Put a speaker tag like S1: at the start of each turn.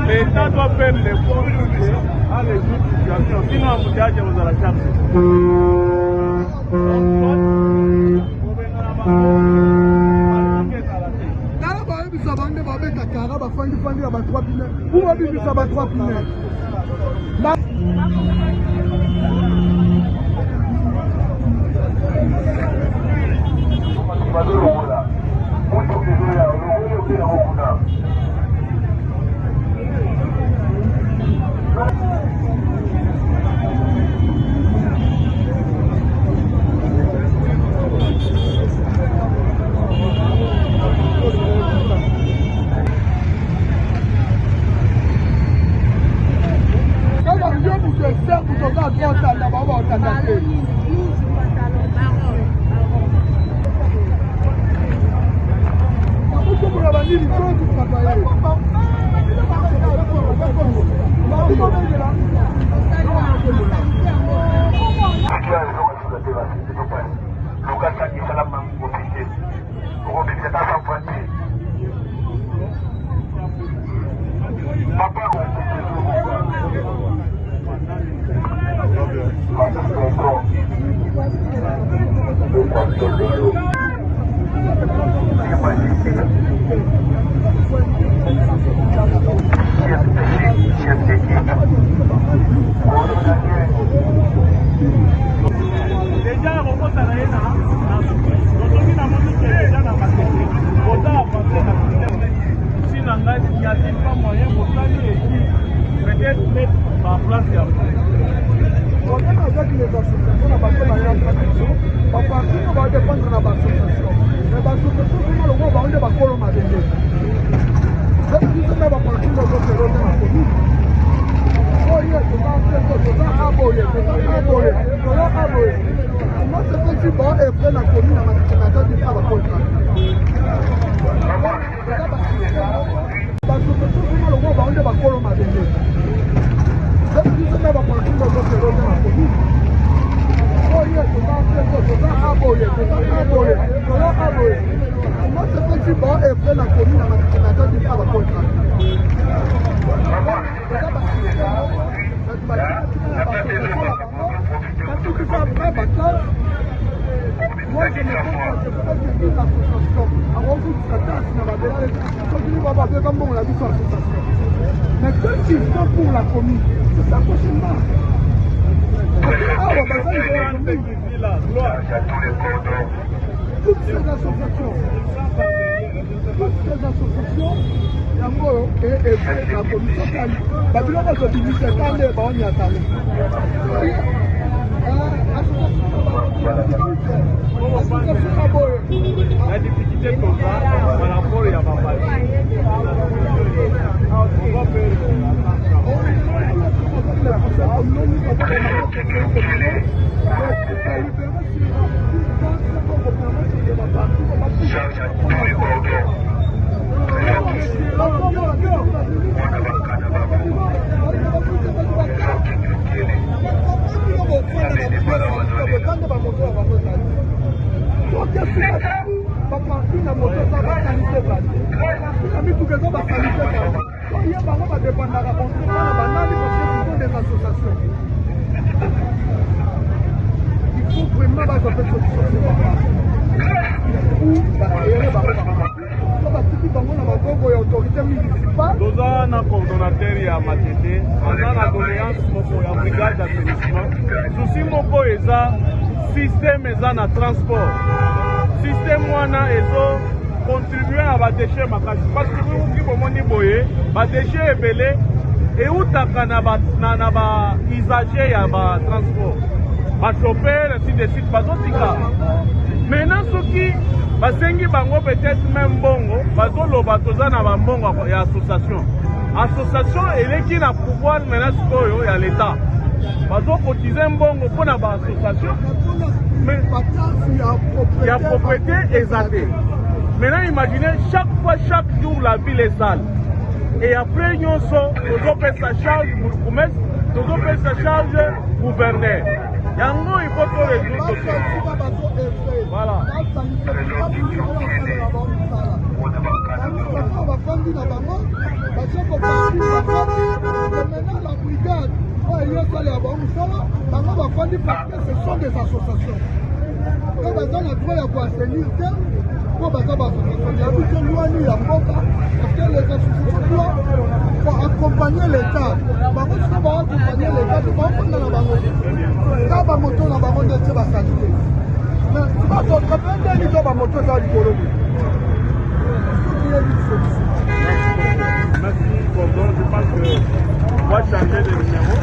S1: L'État doit faire l'effort à les autres situations, sinon on vous a vous à la chance.
S2: Mais quand ils font pour la commune, c'est ça prochainement. Toutes ces associations, et la commission, Babylone a dit que c'est un débat, on y attend.
S1: La difficulté comme ça, par rapport à ma famille, on va faire
S2: il faut vraiment moko ya autorité municipale.
S1: Toza na coordonnateur ya Matete, aza na doléance moko ya brigade d'assainissement. Souci moko eza système eza na transport. Système wana ezo contribuer à ba déchets makasi parce que vous bomoni boye ba déchets ebele eutaka na ba usager ya ba transport. Ba chauffeur ainsi de suite bazotika. Maintenant soki basengi bango peut-être même bongo bazoloba toza na bambongo ya association. Association eleki na pouvoir maintenant sikoyo ya l'État. Bazokotize mbongo mpona ba association. Mais il y a propriété exatée. Maintenant imaginez chaque fois, chaque jour la ville est sale. Et après nous sommes sa charge bourgmestre, nous sa charge gouverneur. Yango il faut que résoudre ça. Voilà.
S2: Ce sont des associations. Quand on a droit à assainir, pour les associations doivent accompagner l'État. Accompagner l'État, quand moto na bango ndetse basanité. Mais si pas d'autres peine ni ba moto za likolo.
S1: Merci, je pense que on va changer de numéro.